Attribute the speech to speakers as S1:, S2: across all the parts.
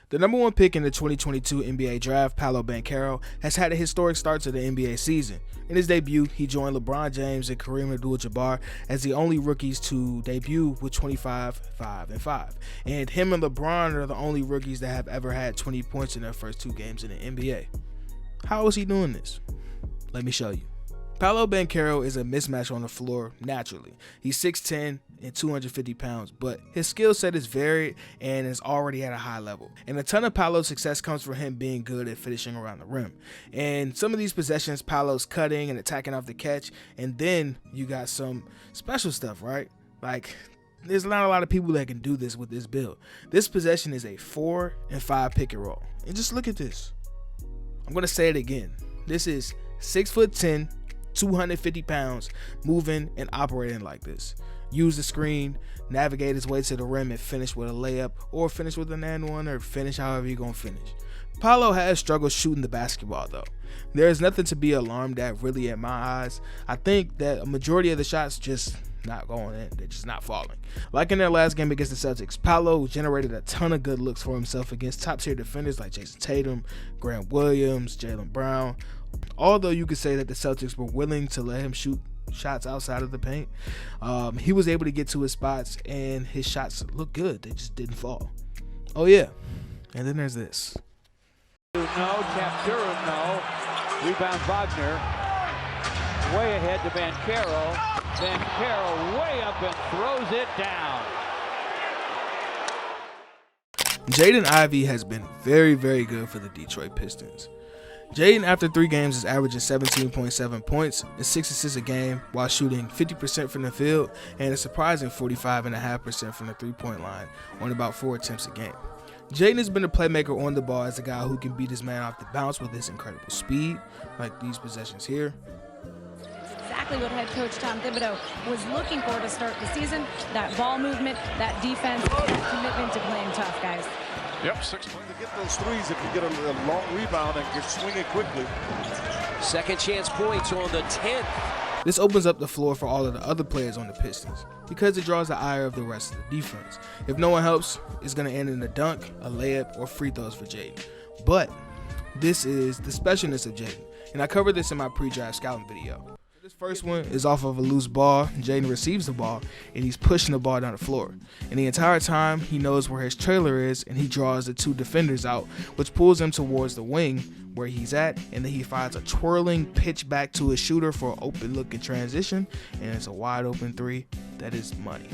S1: The #1 pick in the 2022 NBA Draft, Paolo Banchero, has had a historic start to the NBA season. In his debut, he joined LeBron James and Kareem Abdul-Jabbar as the only rookies to debut with 25, 5, and 5. And him and LeBron are the only rookies that have ever had 20 points in their first 2 games in the NBA. How is he doing this? Let me show you. Paolo Banchero is a mismatch on the floor naturally. He's 6'10 and 250 pounds, but his skill set is varied and is already at a high level. And a ton of Paolo's success comes from him being good at finishing around the rim. And some of these possessions, Paolo's cutting and attacking off the catch, and then you got some special stuff, right? Like, there's not a lot of people that can do this with this build. This possession is a 4 and 5 pick and roll. And just look at this. I'm going to say it again. This is 6'10", 250 pounds, moving and operating like this. Use the screen, navigate his way to the rim and finish with a layup, or finish with an and one, or finish however you're going to finish. Paolo has struggled shooting the basketball though. There is nothing to be alarmed at really in my eyes. I think that a majority of the shots just not going in. They're just not falling. Like in their last game against the Celtics, Paolo generated a ton of good looks for himself against top tier defenders like Jason Tatum, Grant Williams, Jaylen Brown. Although you could say that the Celtics were willing to let him shoot shots outside of the paint, he was able to get to his spots and his shots looked good. They just didn't fall. Oh yeah, and then there's this.
S2: No, Mathurin, no. Rebound Wagner. Way ahead to Banchero. Banchero way up and throws it down.
S1: Jaden Ivey has been very, very good for the Detroit Pistons. Jaden, after 3 games, is averaging 17.7 points and 6 assists a game while shooting 50% from the field and a surprising 45.5% from the three-point line on about 4 attempts a game. Jaden has been a playmaker on the ball as a guy who can beat his man off the bounce with his incredible speed, like these possessions here.
S3: Exactly what head coach Tom Thibodeau was looking for to start the season. That ball movement, that defense, that commitment to playing tough, guys.
S4: Yep, 6 points to get those threes if you get a long rebound and get swinging quickly.
S5: Second chance points on the 10th.
S1: This opens up the floor for all of the other players on the Pistons because it draws the ire of the rest of the defense. If no one helps, it's going to end in a dunk, a layup, or free throws for Jaden. But this is the specialness of Jaden, and I covered this in my pre-draft scouting video. This first one is off of a loose ball. Jaden receives the ball and he's pushing the ball down the floor. And the entire time he knows where his trailer is and he draws the 2 defenders out, which pulls him towards the wing where he's at, and then he finds a twirling pitch back to his shooter for an open look in transition, and it's a wide open 3 that is money.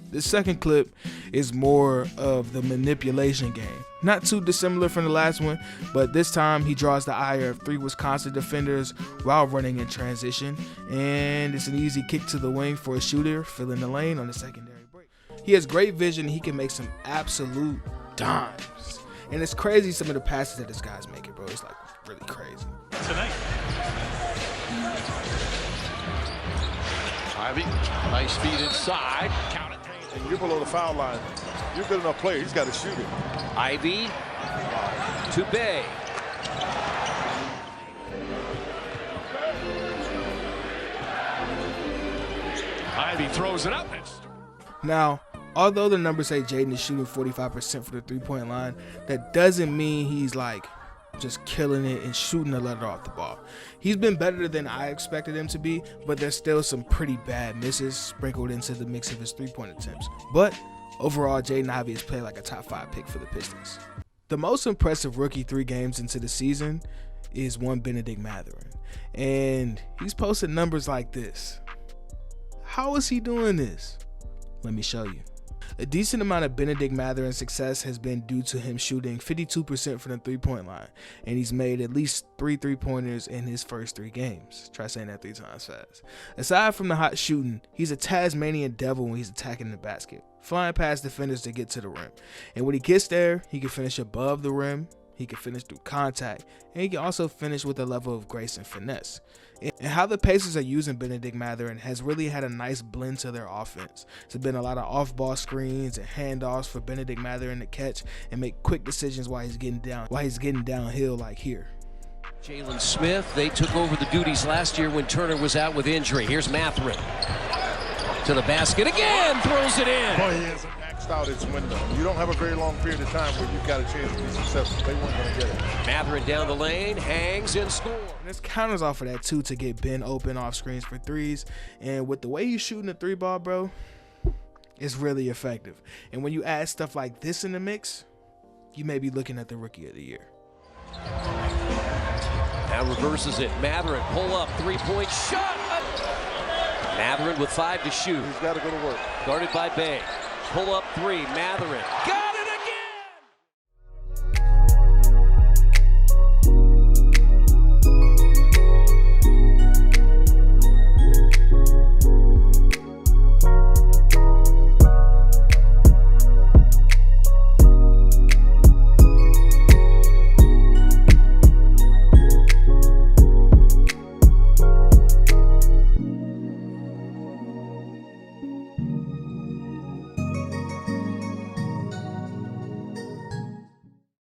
S1: This second clip is more of the manipulation game. Not too dissimilar from the last one, but this time he draws the ire of 3 Wisconsin defenders while running in transition, and it's an easy kick to the wing for a shooter filling the lane on the secondary break. He has great vision. He can make some absolute dimes, and it's crazy some of the passes that this guy's making, bro. It's like really crazy.
S4: Tonight. Ivey, nice feed inside. Count it. And you're below the foul line. You're a good enough player. He's got to shoot it.
S5: Ivey to Bay.
S4: Ivey throws it up.
S1: Now, although the numbers say Jaden is shooting 45% for the three-point line, that doesn't mean he's like just killing it and shooting the letter off the ball. He's been better than I expected him to be, but there's still some pretty bad misses sprinkled into the mix of his three-point attempts. But overall, Jaden Ivey has played like a top 5 pick for the Pistons. The most impressive rookie 3 games into the season is one Bennedict Mathurin, and he's posted numbers like this. How is he doing this? Let me show you. A decent amount of Bennedict Mathurin's success has been due to him shooting 52% from the three-point line, and he's made at least 3 three-pointers in his first 3 games. Try saying that 3 times fast. Aside from the hot shooting, he's a Tasmanian devil when he's attacking the basket, flying past defenders to get to the rim. And when he gets there, he can finish above the rim, he can finish through contact, and he can also finish with a level of grace and finesse. And how the Pacers are using Bennedict Mathurin has really had a nice blend to their offense. There's been a lot of off-ball screens and handoffs for Bennedict Mathurin to catch and make quick decisions while he's getting downhill like here.
S5: Jalen Smith, they took over the duties last year when Turner was out with injury. Here's Mathurin to the basket again, throws it in.
S4: Boy, he is an maxed out its window. You don't have a very long period of time where you've got a chance to be successful. They weren't going to get it.
S5: Mathurin down the lane, hangs and scores.
S1: And this counters off of that too to get Ben open off screens for threes. And with the way he's shooting the three ball, bro, it's really effective. And when you add stuff like this in the mix, you may be looking at the rookie of the year.
S5: Now reverses it. Mathurin, pull up, three-point shot. Mathurin with 5 to shoot.
S4: He's got to go to work.
S5: Guarded by Bay. Pull up three. Mathurin. Got